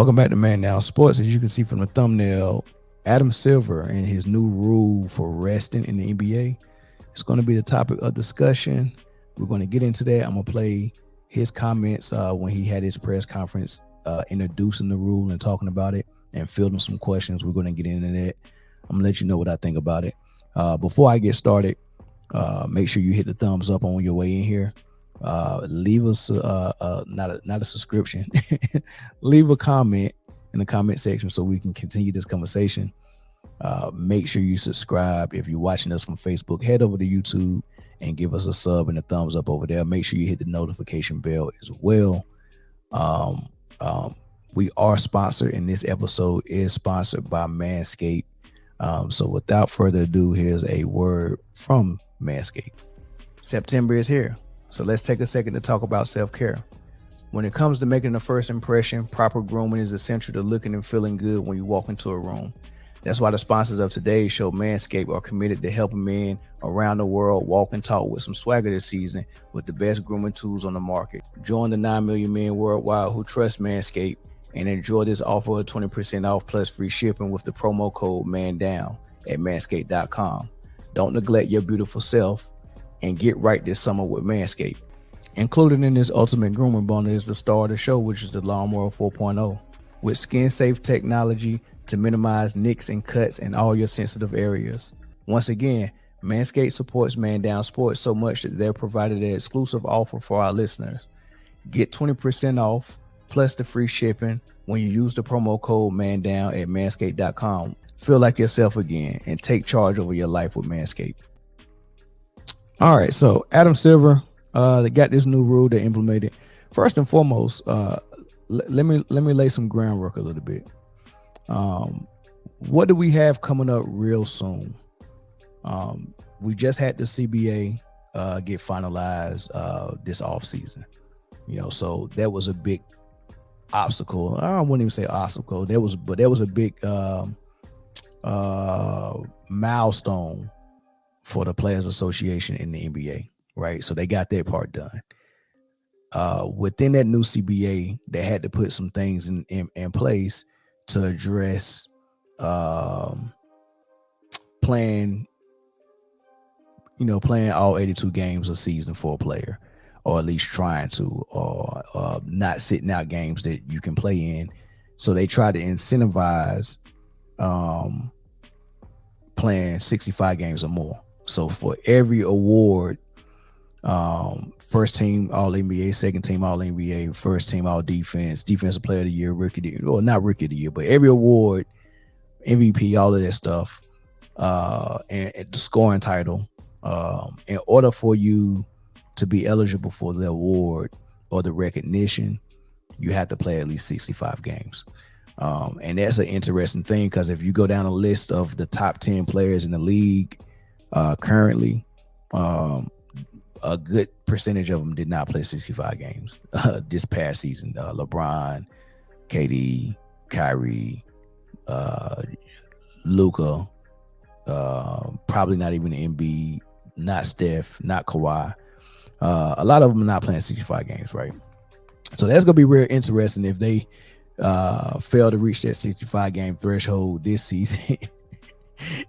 Welcome back to Man Down Sports. As you can see from the thumbnail, Adam Silver and his new rule for resting in the NBA. It's going to be the topic of discussion. We're going to get into that. I'm going to play his comments when he had his press conference introducing the rule and talking about it and fielding some questions. We're going to get into that. I'm going to let you know what I think about it. Before I get started, make sure you hit the thumbs up on your way in here. Leave us not a subscription. Leave a comment in the comment section so we can continue this conversation. Make sure you subscribe. If you're watching us from Facebook, head over to YouTube and give us a sub and a thumbs up over there. Make sure you hit the notification bell as well. We are sponsored, and this episode is sponsored by Manscaped. So without further ado, here's a word from Manscaped. September is here, so let's take a second to talk about self-care. When it comes to making the first impression, proper grooming is essential to looking and feeling good when you walk into a room. That's why the sponsors of today's show, Manscaped, are committed to helping men around the world walk and talk with some swagger this season with the best grooming tools on the market. Join the 9 million men worldwide who trust Manscaped and enjoy this offer of 20% off plus free shipping with the promo code MANDOWN at manscaped.com. Don't neglect your beautiful self and get right this summer with Manscaped. Included in this ultimate grooming bundle is the star of the show, which is the Lawnmower 4.0. With skin-safe technology to minimize nicks and cuts in all your sensitive areas. Once again, Manscaped supports Man Down Sports so much that they're provided an exclusive offer for our listeners. Get 20% off plus the free shipping when you use the promo code MANDOWN at manscaped.com. Feel like yourself again and take charge over your life with Manscaped. All right, so Adam Silver, they got this new rule they implemented. First and foremost, let me lay some groundwork a little bit. What do we have coming up real soon? We just had the CBA get finalized this offseason. So that was a big obstacle. I wouldn't even say obstacle. There was a big milestone for the Players Association in the NBA, right? So they got that part done. Within that new CBA, they had to put some things in place to address playing all 82 games a season for a player, or at least trying to, or not sitting out games that you can play in. So they try to incentivize playing 65 games or more. So for every award, first team All NBA, second team All NBA, first team All Defense, Defensive Player of the Year, Rookie of the Year, well, not Rookie of the Year, but every award, MVP, all of that stuff, and the scoring title, in order for you to be eligible for the award or the recognition, you have to play at least 65 games. And that's an interesting thing, because if you go down a list of the top 10 players in the league currently, a good percentage of them did not play 65 games this past season. LeBron, KD, Kyrie, Luka, probably not even Embiid, not Steph, not Kawhi. A lot of them are not playing 65 games, right? So that's going to be real interesting if they fail to reach that 65 game threshold this season.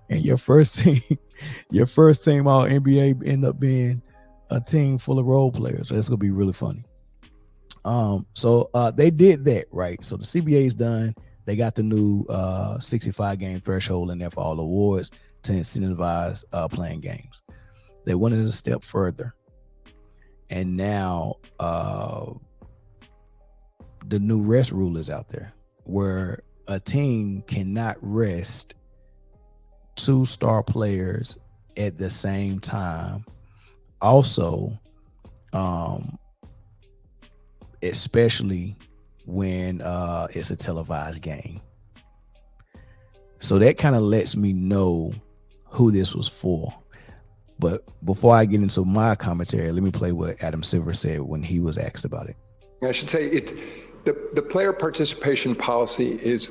And your first team All NBA end up being a team full of role players. So that's gonna be really funny. So they did that, right? So the CBA is done. They got the new 65 game threshold in there for all awards to incentivize playing games. They went a step further, and now the new rest rule is out there, where a team cannot rest 2 star players at the same time. Also, especially when it's a televised game. So that kind of lets me know who this was for. But before I get into my commentary, let me play what Adam Silver said when he was asked about it. I should say the player participation policy is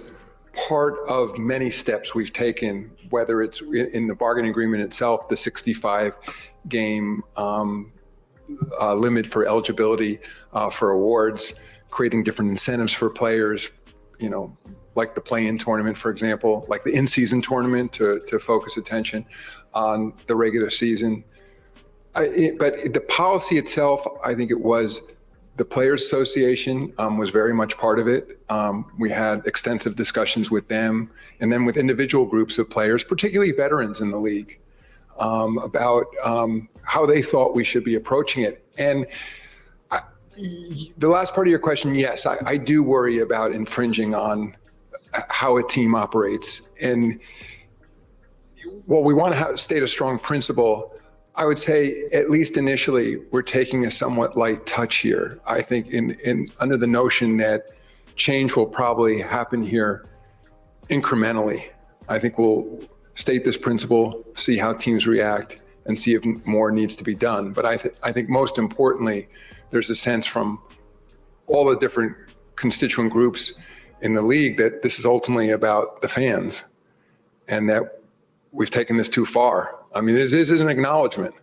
part of many steps we've taken, whether it's in the bargaining agreement itself, the 65 game limit for eligibility for awards, creating different incentives for players, like the play-in tournament, for example, like the in-season tournament to focus attention on the regular season. But the policy itself, I think it was the Players Association was very much part of it. We had extensive discussions with them and then with individual groups of players, particularly veterans in the league, about how they thought we should be approaching it. And the last part of your question, yes, I do worry about infringing on how a team operates. And while we want to state a strong principle, I would say, at least initially, we're taking a somewhat light touch here. I think in under the notion that change will probably happen here incrementally. I think we'll state this principle, see how teams react, and see if more needs to be done. But I think most importantly, there's a sense from all the different constituent groups in the league that this is ultimately about the fans, and that we've taken this too far. I mean, this is an acknowledgement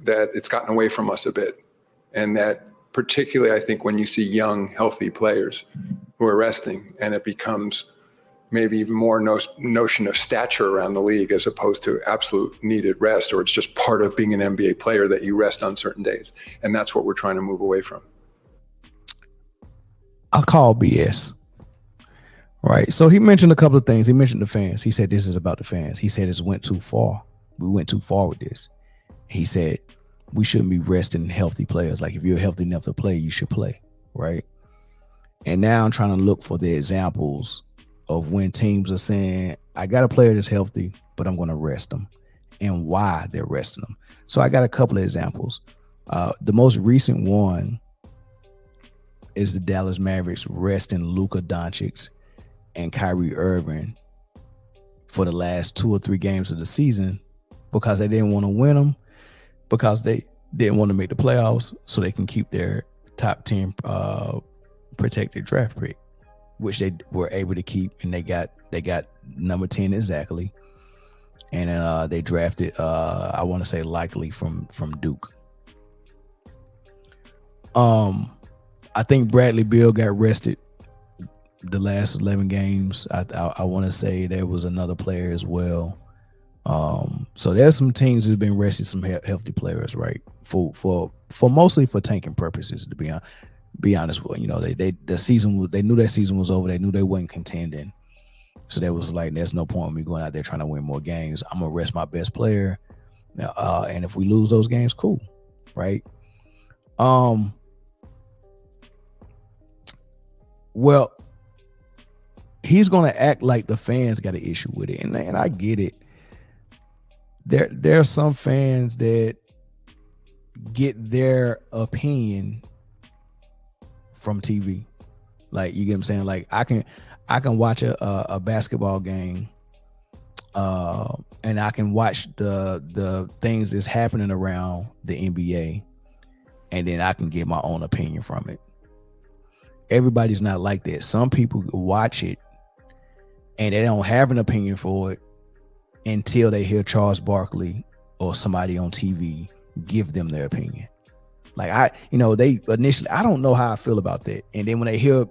that it's gotten away from us a bit, and that particularly, I think, when you see young, healthy players who are resting, and it becomes maybe even more notion of stature around the league as opposed to absolute needed rest, or it's just part of being an NBA player that you rest on certain days. And that's what we're trying to move away from. I'll call BS. Right. So he mentioned a couple of things. He mentioned the fans. He said this is about the fans. He said it went too far. We went too far with this. He said we shouldn't be resting healthy players. Like, if you're healthy enough to play, you should play. Right. And now I'm trying to look for the examples of when teams are saying, I got a player that's healthy, but I'm going to rest them, and why they're resting them. So I got a couple of examples. The most recent one is the Dallas Mavericks resting Luka Doncic and Kyrie Irving for the last 2 or 3 games of the season because they didn't want to win them, because they didn't want to make the playoffs, so they can keep their top 10 protected draft pick, which they were able to keep, and they got number 10 exactly. And they drafted I want to say likely from Duke. I think Bradley Beal got rested the last 11 games. I want to say there was another player as well. So there's some teams who've been resting some healthy players, right? For mostly for tanking purposes, to be honest with you. They knew that season was over. They knew they wasn't contending. So there was like, there's no point in me going out there trying to win more games. I'm gonna rest my best player. And if we lose those games, cool. Right. Well, he's going to act like the fans got an issue with it. And I get it. There are some fans that get their opinion from TV. Like, you get what I'm saying? Like, I can watch a basketball game and I can watch the things that's happening around the NBA, and then I can get my own opinion from it. Everybody's not like that. Some people watch it and they don't have an opinion for it until they hear Charles Barkley or somebody on TV give them their opinion. Like, they initially, I don't know how I feel about that. And then when they hear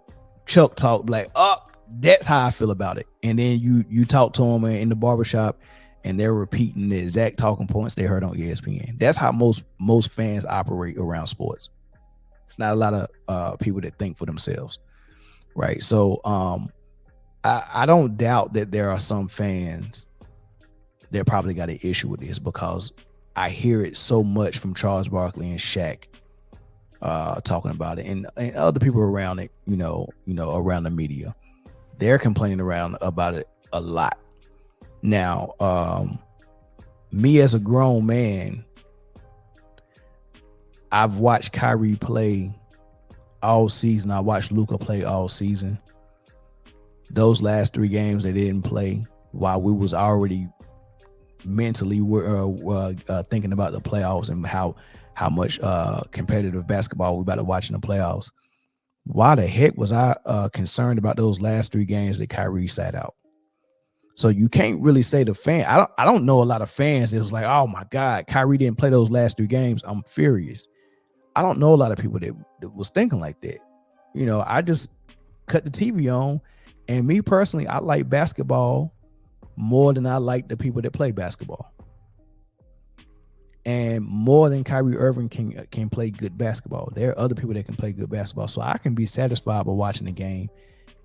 Chuck talk, like, oh, that's how I feel about it. And then you talk to them in the barbershop and they're repeating the exact talking points they heard on ESPN. That's how most fans operate around sports. It's not a lot of people that think for themselves, right? So I don't doubt that there are some fans that probably got an issue with this, because I hear it so much from Charles Barkley and Shaq talking about it, and other people around it, around the media. They're complaining about it a lot. Now, me as a grown man, I've watched Kyrie play all season. I watched Luka play all season. Those last 3 games they didn't play, while we was already mentally thinking about the playoffs and how much competitive basketball we're about to watch in the playoffs. Why the heck was I concerned about those last 3 games that Kyrie sat out? So you can't really say the fan. I don't know a lot of fans that was like, oh my God, Kyrie didn't play those last 3 games. I'm furious. I don't know a lot of people that was thinking like that. I just cut the TV on And me personally, I like basketball more than I like the people that play basketball. And more than Kyrie Irving can play good basketball. There are other people that can play good basketball. So I can be satisfied by watching the game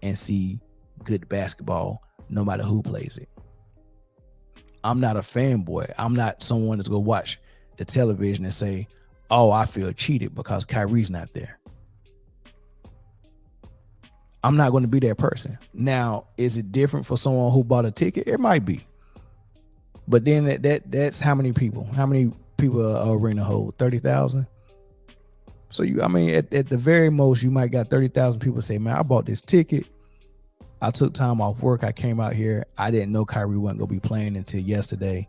and see good basketball no matter who plays it. I'm not a fanboy. I'm not someone that's going to watch the television and say, oh, I feel cheated because Kyrie's not there. I'm not going to be that person. Now, is it different for someone who bought a ticket? It might be. But then that's how many people? How many people arena hold? 30,000? So at the very most, you might got 30,000 people say, man, I bought this ticket. I took time off work. I came out here. I didn't know Kyrie wasn't going to be playing until yesterday.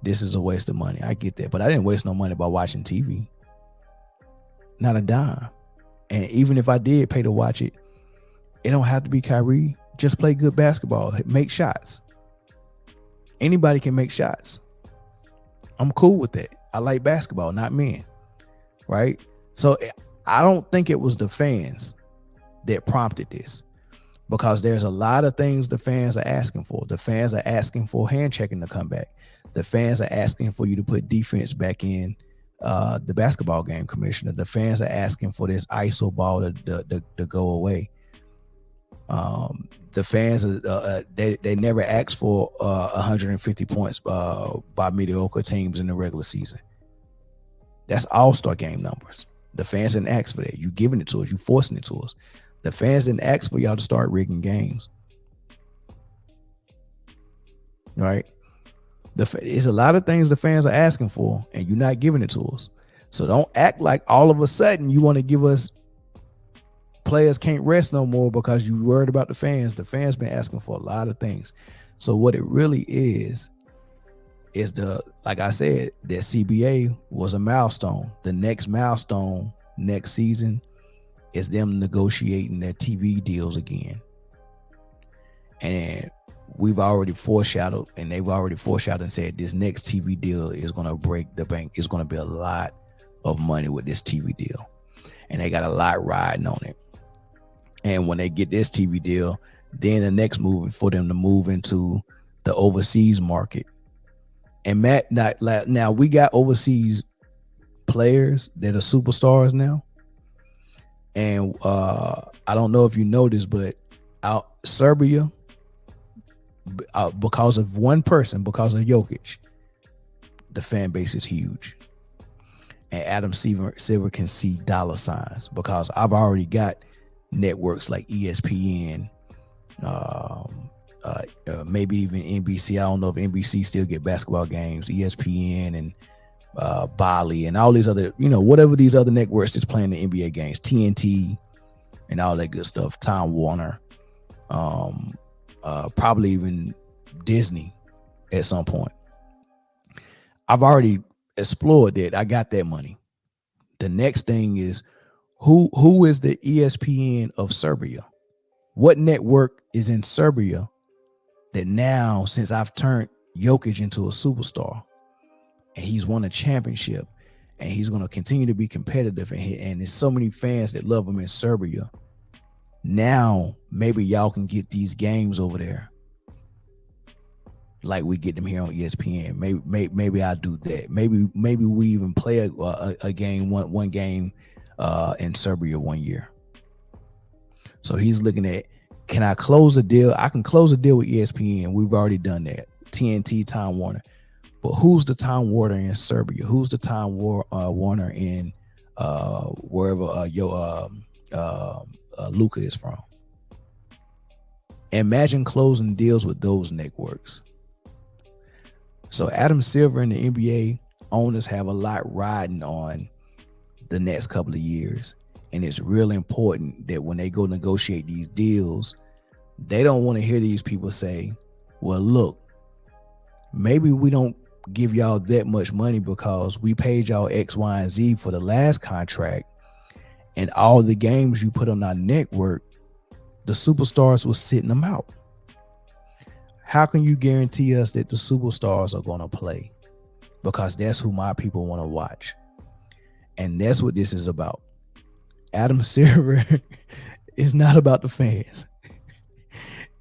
This is a waste of money. I get that. But I didn't waste no money by watching TV. Not a dime. And even if I did pay to watch it, it don't have to be Kyrie. Just play good basketball. Make shots. Anybody can make shots. I'm cool with that. I like basketball, not men. Right? So I don't think it was the fans that prompted this, because there's a lot of things the fans are asking for. The fans are asking for hand checking to come back. The fans are asking for you to put defense back in the basketball game, Commissioner. The fans are asking for this ISO ball to go away. The fans they never asked for 150 points by mediocre teams in the regular season. That's all-star game numbers. The fans didn't ask for that. You giving it to us. You forcing it to us. The fans didn't ask for y'all to start rigging games. Right? It's a lot of things the fans are asking for, and you're not giving it to us. So don't act like all of a sudden you want to give us players can't rest no more because you worried about the fans. The fans been asking for a lot of things. So what it really is like I said, that CBA was a milestone. The next milestone next season is them negotiating their TV deals again. And we've already foreshadowed, and they've already foreshadowed and said this next TV deal is going to break the bank. It's going to be a lot of money with this TV deal. And they got a lot riding on it. And when they get this TV deal, then the next move is for them to move into the overseas market. And now we got overseas players that are superstars now. And I don't know if you noticed, but Serbia, because of one person, because of Jokic, the fan base is huge. And Adam Silver can see dollar signs, because I've already got networks like ESPN, maybe even NBC. I don't know if NBC still get basketball games. ESPN and Bali and all these other, whatever these other networks that's playing the NBA games, TNT and all that good stuff, Time Warner, probably even Disney at some point. I've already explored that. I got that money. The next thing is who is the ESPN of Serbia? What network is in Serbia that now, since I've turned Jokic into a superstar and he's won a championship and he's going to continue to be competitive, and there's so many fans that love him in Serbia, now maybe y'all can get these games over there like we get them here on ESPN. Maybe I'll do that. Maybe we even play a game, one game in Serbia one year. So he's looking at, can I close a deal? I can close a deal with ESPN. We've already done that. TNT, Time Warner. But who's the Time Warner in Serbia? Who's the Time Warner in wherever Luka is from? Imagine closing deals with those networks. So Adam Silver and the NBA owners have a lot riding on the next couple of years. And it's really important that when they go negotiate these deals, they don't want to hear these people say, well, look, maybe we don't give y'all that much money because we paid y'all X, Y, and Z for the last contract. And all the games you put on our network, the superstars was sitting them out. How can you guarantee us that the superstars are going to play? Because that's who my people want to watch. And that's what this is about. Adam Silver is not about the fans.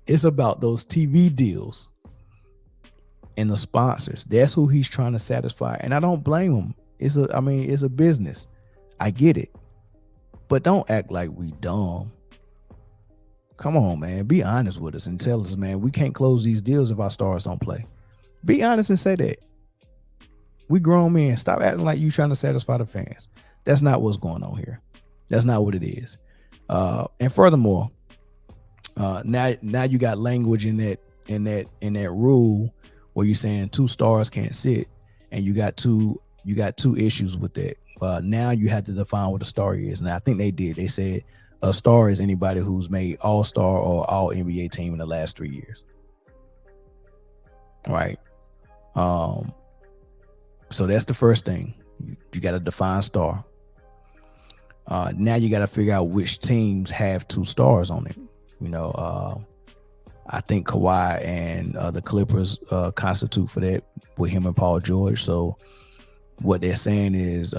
It's about those TV deals and the sponsors. That's who he's trying to satisfy. And I don't blame him. It's a business. I get it. But don't act like we dumb. Come on, man. Be honest with us and tell us, man, we can't close these deals if our stars don't play. Be honest and say that. We grown men. Stop acting like you trying to satisfy the fans. That's not what's going on here. That's not what it is. And furthermore, now you got language in that rule where you're saying 2 stars can't sit, and you got two issues with that. Now you have to define what a star is. And I think they did. They said a star is anybody who's made all-star or all NBA team in the last 3 years. Right. So that's the first thing. You got to define star. Now you got to figure out which teams have 2 stars on it. I think Kawhi and the Clippers constitute for that with him and Paul George. So what they're saying is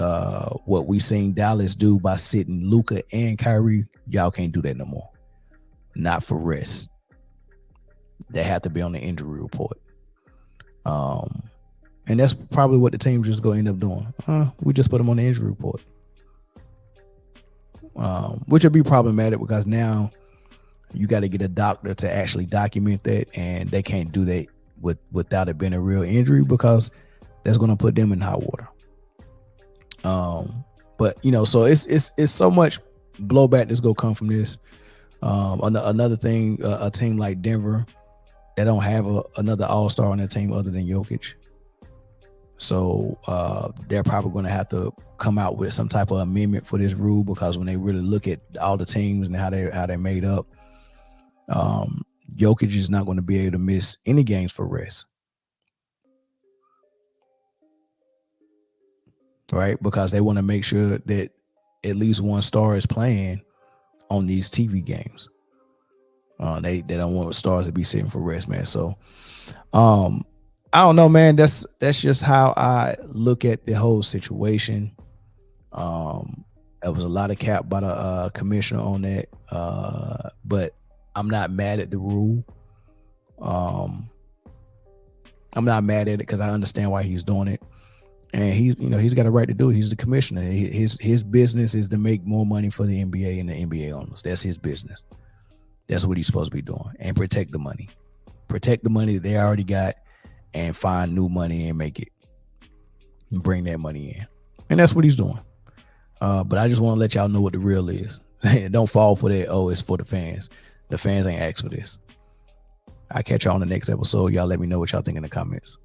what we seen Dallas do by sitting Luka and Kyrie, y'all can't do that no more. Not for rest. They have to be on the injury report. And that's probably what the team's just going to end up doing. We just put them on the injury report. Which would be problematic because now you got to get a doctor to actually document that, and they can't do that without it being a real injury because that's going to put them in hot water. But so it's so much blowback that's going to come from this. Another thing, a team like Denver, they don't have another all-star on their team other than Jokic. So they're probably going to have to come out with some type of amendment for this rule because when they really look at all the teams and how they're made up, Jokic is not going to be able to miss any games for rest. Right? Because they want to make sure that at least one star is playing on these TV games. They don't want stars to be sitting for rest, man. So I don't know, man. That's just how I look at the whole situation. There was a lot of cap by the commissioner on that, but I'm not mad at the rule. I'm not mad at it because I understand why he's doing it, and he's got a right to do it. He's the commissioner. His business is to make more money for the NBA and the NBA owners. That's his business. That's what he's supposed to be doing, and protect the money that they already got, and find new money and make it and bring that money in. And that's what he's doing. But I just want to let y'all know what the real is. Don't fall for that. Oh, it's for the fans. The fans ain't asked for this. I'll catch y'all on the next episode. Y'all let me know what y'all think in the comments.